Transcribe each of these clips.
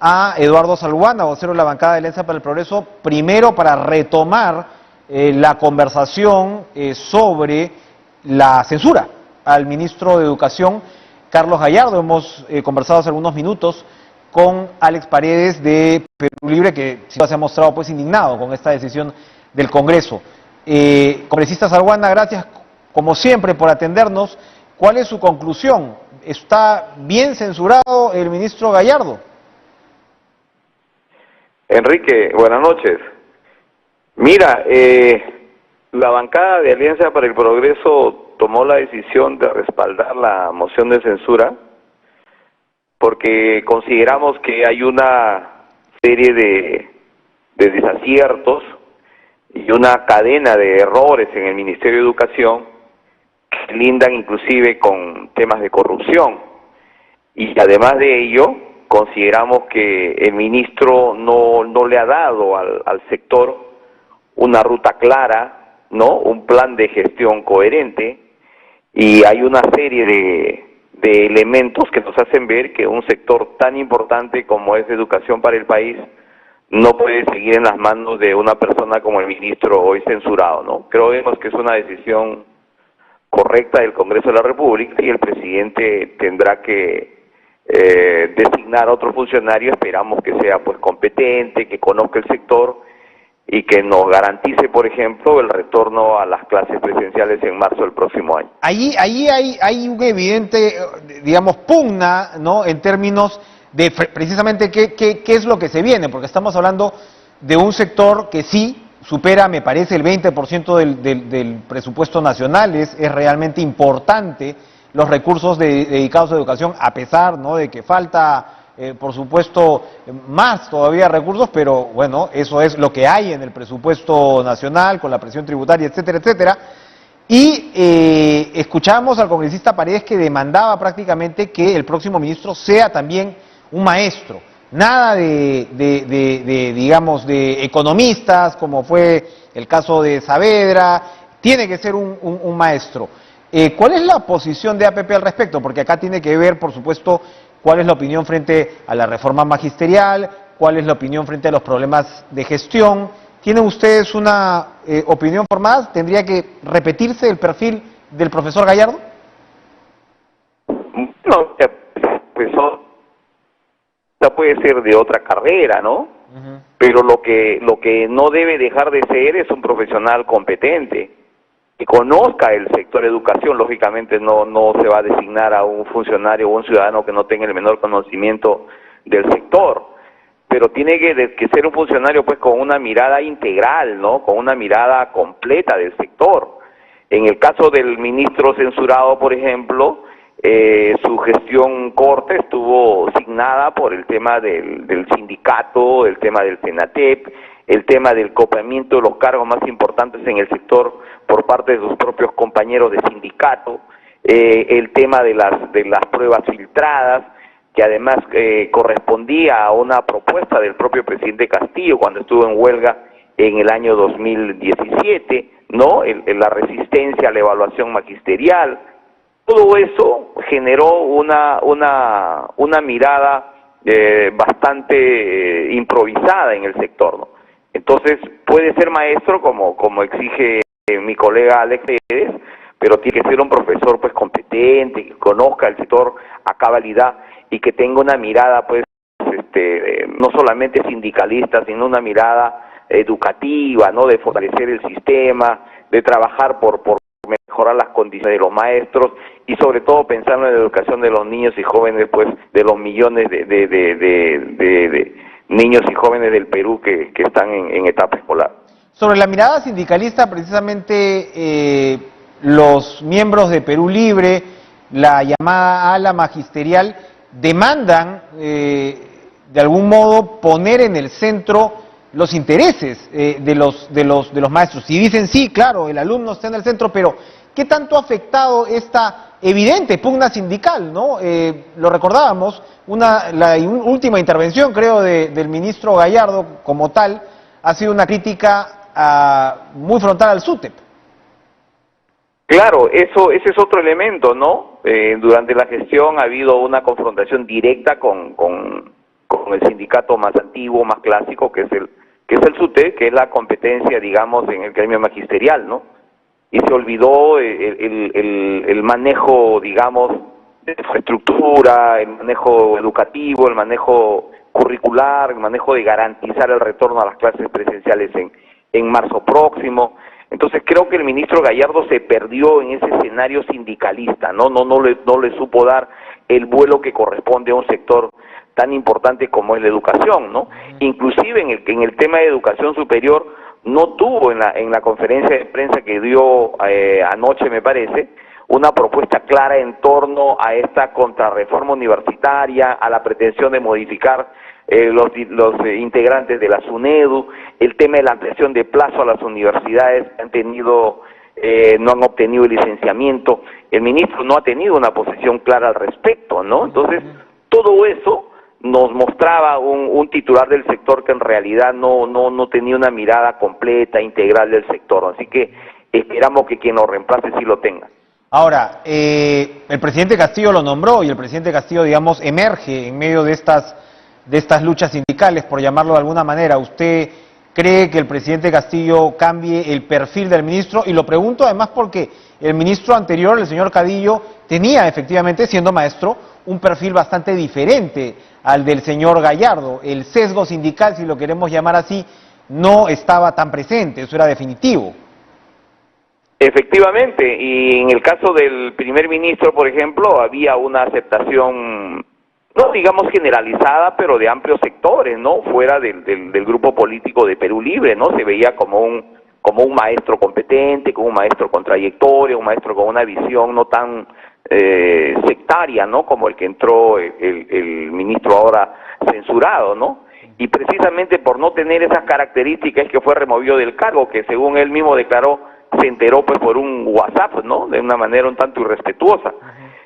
a Eduardo Salguana, vocero de la bancada de Alianza para el Progreso, primero para retomar la conversación sobre la censura al ministro de Educación, Carlos Gallardo. Hemos conversado hace algunos minutos con Alex Paredes de Perú Libre, que se ha mostrado pues indignado con esta decisión del Congreso. Congresista Salguana, gracias como siempre por atendernos. ¿Cuál es su conclusión? ¿Está bien censurado el ministro Gallardo? Enrique, buenas noches. Mira, la bancada de Alianza para el Progreso tomó la decisión de respaldar la moción de censura porque consideramos que hay una serie de desaciertos y una cadena de errores en el Ministerio de Educación que lindan inclusive con temas de corrupción. Y además de ello, consideramos que el ministro no le ha dado al sector una ruta clara, ¿no? Un plan de gestión coherente, y hay una serie de elementos que nos hacen ver que un sector tan importante como es educación para el país no puede seguir en las manos de una persona como el ministro hoy censurado, ¿no? Creemos que es una decisión correcta del Congreso de la República y el presidente tendrá que designar a otro funcionario. Esperamos que sea pues competente, que conozca el sector y que nos garantice, por ejemplo, el retorno a las clases presenciales en marzo del próximo año. Allí hay un evidente, digamos, pugna, ¿no?, en términos de precisamente qué es lo que se viene, porque estamos hablando de un sector que sí supera, me parece, el 20% del presupuesto nacional. Es realmente importante los recursos dedicados a educación, a pesar, ¿no?, de que falta, por supuesto, más todavía recursos, pero bueno, eso es lo que hay en el presupuesto nacional, con la presión tributaria, etcétera, etcétera. Y escuchamos al congresista Paredes que demandaba prácticamente que el próximo ministro sea también un maestro. Nada digamos, de economistas, como fue el caso de Saavedra. Tiene que ser un maestro. ¿Cuál es la posición de APP al respecto? Porque acá tiene que ver, por supuesto, cuál es la opinión frente a la reforma magisterial, cuál es la opinión frente a los problemas de gestión. ¿Tienen ustedes una opinión formada? ¿Tendría que repetirse el perfil del profesor Gallardo? No, pues puede ser de otra carrera, ¿no? Pero lo que no debe dejar de ser es un profesional competente, que conozca el sector educación. Lógicamente no se va a designar a un funcionario o un ciudadano que no tenga el menor conocimiento del sector, pero tiene que ser un funcionario pues con una mirada integral, ¿no?, con una mirada completa del sector. En el caso del ministro censurado, por ejemplo, su gestión corta estuvo signada por el tema del sindicato, el tema del CENATEP, el tema del copamiento de los cargos más importantes en el sector por parte de sus propios compañeros de sindicato, el tema de las pruebas filtradas, que además correspondía a una propuesta del propio presidente Castillo cuando estuvo en huelga en el año 2017, ¿no? La resistencia a la evaluación magisterial. Todo eso generó una mirada bastante improvisada en el sector, ¿no? Entonces puede ser maestro como exige mi colega Alex Paredes, pero tiene que ser un profesor pues competente, que conozca el sector a cabalidad y que tenga una mirada pues no solamente sindicalista, sino una mirada educativa, ¿no?, de fortalecer el sistema, de trabajar por mejorar las condiciones de los maestros y sobre todo pensando en la educación de los niños y jóvenes, pues de los millones de niños y jóvenes del Perú que están en etapa escolar. Sobre la mirada sindicalista, precisamente los miembros de Perú Libre, la llamada ala magisterial, demandan de algún modo poner en el centro los intereses de los maestros. Y dicen, sí, claro, el alumno está en el centro, pero ¿qué tanto ha afectado esta evidente pugna sindical, ¿no? Lo recordábamos, la última intervención, creo, del ministro Gallardo como tal, ha sido una crítica muy frontal al SUTEP. Claro, ese es otro elemento, ¿no? Durante la gestión ha habido una confrontación directa con con el sindicato más antiguo, más clásico, que es el SUTE, que es la competencia, digamos, en el gremio magisterial, ¿no? Y se olvidó el manejo, digamos, de infraestructura, el manejo educativo, el manejo curricular, el manejo de garantizar el retorno a las clases presenciales en marzo próximo. Entonces creo que el ministro Gallardo se perdió en ese escenario sindicalista, ¿no? No le supo dar el vuelo que corresponde a un sector tan importante como es la educación, ¿no? Inclusive en el tema de educación superior no tuvo en la conferencia de prensa que dio anoche, me parece, una propuesta clara en torno a esta contrarreforma universitaria, a la pretensión de modificar los integrantes de la SUNEDU, el tema de la ampliación de plazo a las universidades que han tenido, no han obtenido el licenciamiento. El ministro no ha tenido una posición clara al respecto, ¿no? Entonces, todo eso nos mostraba un titular del sector que en realidad no tenía una mirada completa, integral del sector. Así que esperamos que quien lo reemplace sí lo tenga. Ahora, el presidente Castillo lo nombró y el presidente Castillo, digamos, emerge en medio de estas luchas sindicales, por llamarlo de alguna manera. ¿Usted cree que el presidente Castillo cambie el perfil del ministro? Y lo pregunto además porque el ministro anterior, el señor Cadillo, tenía efectivamente, siendo maestro, un perfil bastante diferente al del señor Gallardo. El sesgo sindical, si lo queremos llamar así, no estaba tan presente, eso era definitivo. Efectivamente, y en el caso del primer ministro, por ejemplo, había una aceptación, no digamos generalizada, pero de amplios sectores, ¿no? Fuera del grupo político de Perú Libre, ¿no? Se veía como un maestro competente, como un maestro con trayectoria, un maestro con una visión no tan sectaria, ¿no? Como el que entró el ministro ahora censurado, ¿no? Y precisamente por no tener esas características es que fue removido del cargo, que según él mismo declaró, se enteró pues por un WhatsApp, ¿no? De una manera un tanto irrespetuosa.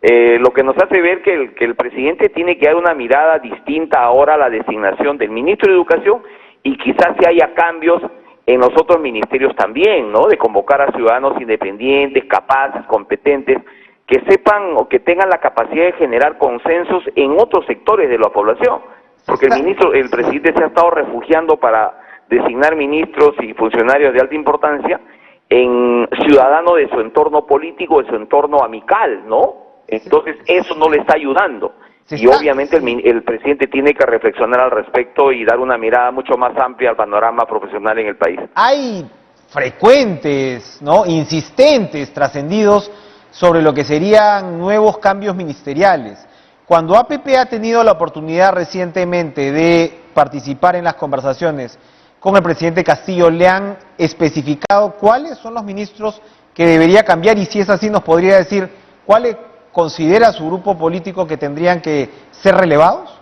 Lo que nos hace ver que el presidente tiene que dar una mirada distinta ahora a la designación del ministro de Educación y quizás si haya cambios en los otros ministerios también, ¿no? De convocar a ciudadanos independientes, capaces, competentes, que sepan o que tengan la capacidad de generar consensos en otros sectores de la población. Porque el presidente se ha estado refugiando para designar ministros y funcionarios de alta importancia en ciudadanos de su entorno político, de su entorno amical, ¿no? Entonces eso no le está ayudando. Y obviamente el presidente tiene que reflexionar al respecto y dar una mirada mucho más amplia al panorama profesional en el país. Hay frecuentes, ¿no? Insistentes, trascendidos sobre lo que serían nuevos cambios ministeriales. Cuando APP ha tenido la oportunidad recientemente de participar en las conversaciones con el presidente Castillo, ¿le han especificado cuáles son los ministros que debería cambiar? Y si es así, ¿nos podría decir cuáles considera su grupo político que tendrían que ser relevados?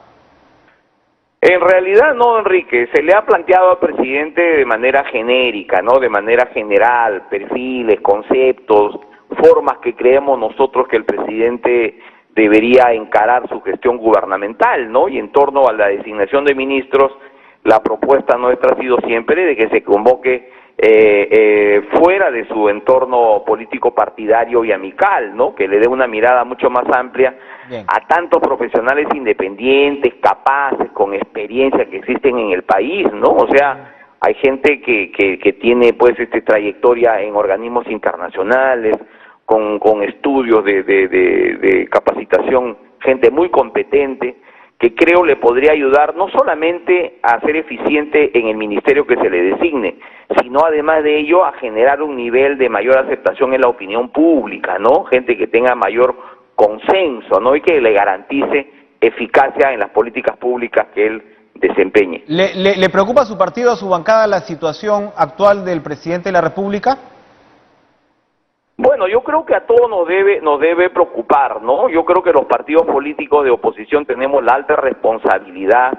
En realidad no, Enrique, se le ha planteado al presidente de manera genérica, ¿no? De manera general, perfiles, conceptos, formas que creemos nosotros que el presidente debería encarar su gestión gubernamental, ¿no? Y en torno a la designación de ministros, la propuesta nuestra ha sido siempre de que se convoque fuera de su entorno político partidario y amical, ¿no? Que le dé una mirada mucho más amplia a tantos profesionales independientes, capaces, con experiencia que existen en el país, ¿no? O sea, hay gente que tiene pues trayectoria en organismos internacionales, con estudios de capacitación, gente muy competente, que creo le podría ayudar no solamente a ser eficiente en el ministerio que se le designe, sino además de ello a generar un nivel de mayor aceptación en la opinión pública, ¿no? Gente que tenga mayor consenso, ¿no? Y que le garantice eficacia en las políticas públicas que él desempeñe. ¿Le preocupa a su partido, a su bancada, la situación actual del presidente de la República? Bueno, yo creo que a todos nos debe preocupar, ¿no? Yo creo que los partidos políticos de oposición tenemos la alta responsabilidad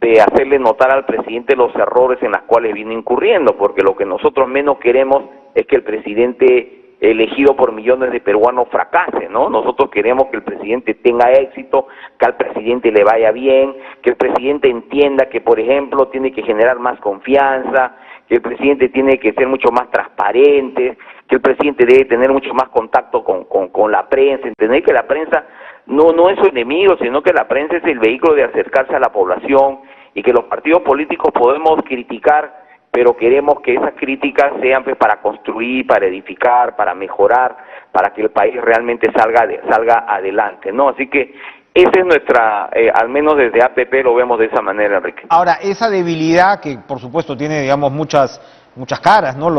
de hacerle notar al presidente los errores en los cuales viene incurriendo, porque lo que nosotros menos queremos es que el presidente elegido por millones de peruanos fracase, ¿no? Nosotros queremos que el presidente tenga éxito, que al presidente le vaya bien, que el presidente entienda que, por ejemplo, tiene que generar más confianza, que el presidente tiene que ser mucho más transparente, que el presidente debe tener mucho más contacto con la prensa, entender que la prensa no es su enemigo, sino que la prensa es el vehículo de acercarse a la población y que los partidos políticos podemos criticar, pero queremos que esas críticas sean pues, para construir, para edificar, para mejorar, para que el país realmente salga adelante, ¿no? Así que esa es nuestra, al menos desde APP lo vemos de esa manera, Enrique. Ahora, esa debilidad que por supuesto tiene, digamos, muchas caras, ¿no?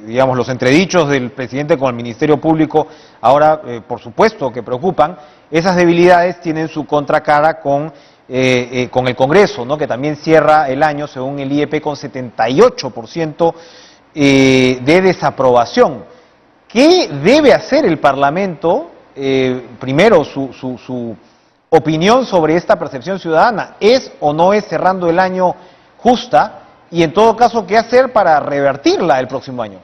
Digamos, los entredichos del presidente con el Ministerio Público ahora, por supuesto, que preocupan. Esas debilidades tienen su contracara con el Congreso, ¿no? Que también cierra el año, según el IEP, con 78% de desaprobación. ¿Qué debe hacer el Parlamento? Primero, su opinión sobre esta percepción ciudadana. ¿Es o no es cerrando el año justa? Y en todo caso, ¿qué hacer para revertirla el próximo año?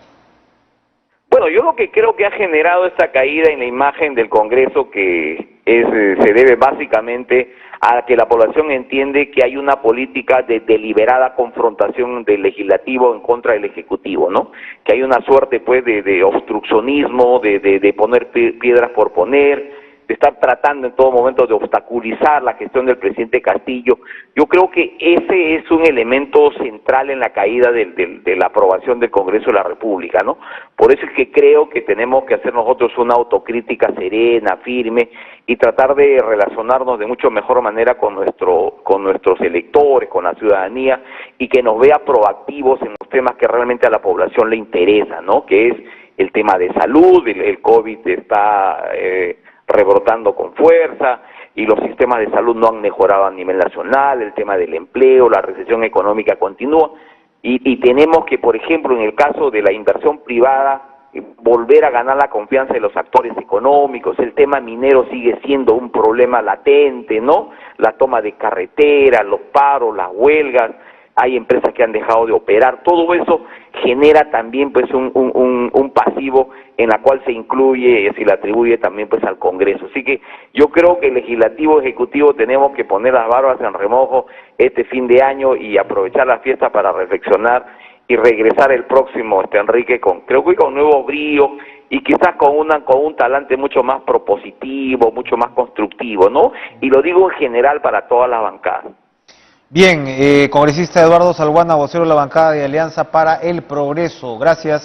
Bueno, yo lo que creo que ha generado esta caída en la imagen del Congreso se debe básicamente a que la población entiende que hay una política de deliberada confrontación del legislativo en contra del ejecutivo, ¿no? Que hay una suerte pues de obstruccionismo, de poner piedras por poner, de estar tratando en todo momento de obstaculizar la gestión del presidente Castillo. Yo creo que ese es un elemento central en la caída de la aprobación del Congreso de la República, ¿no? Por eso es que creo que tenemos que hacer nosotros una autocrítica serena, firme, y tratar de relacionarnos de mucho mejor manera con nuestros electores, con la ciudadanía, y que nos vea proactivos en los temas que realmente a la población le interesan, ¿no? Que es el tema de salud, el COVID está rebrotando con fuerza y los sistemas de salud no han mejorado a nivel nacional, el tema del empleo, la recesión económica continúa y tenemos que, por ejemplo, en el caso de la inversión privada, volver a ganar la confianza de los actores económicos. El tema minero sigue siendo un problema latente, ¿no? La toma de carreteras, los paros, las huelgas, hay empresas que han dejado de operar, todo eso genera también pues un pasivo en la cual se incluye, se le atribuye también pues al Congreso. Así que yo creo que el Legislativo, Ejecutivo tenemos que poner las barbas en remojo este fin de año y aprovechar la fiesta para reflexionar y regresar el próximo, Enrique, creo que con nuevo brío y quizás con un talante mucho más propositivo, mucho más constructivo, ¿no? Y lo digo en general para todas las bancadas. Bien, congresista Eduardo Salguana, vocero de la bancada de Alianza para el Progreso. Gracias.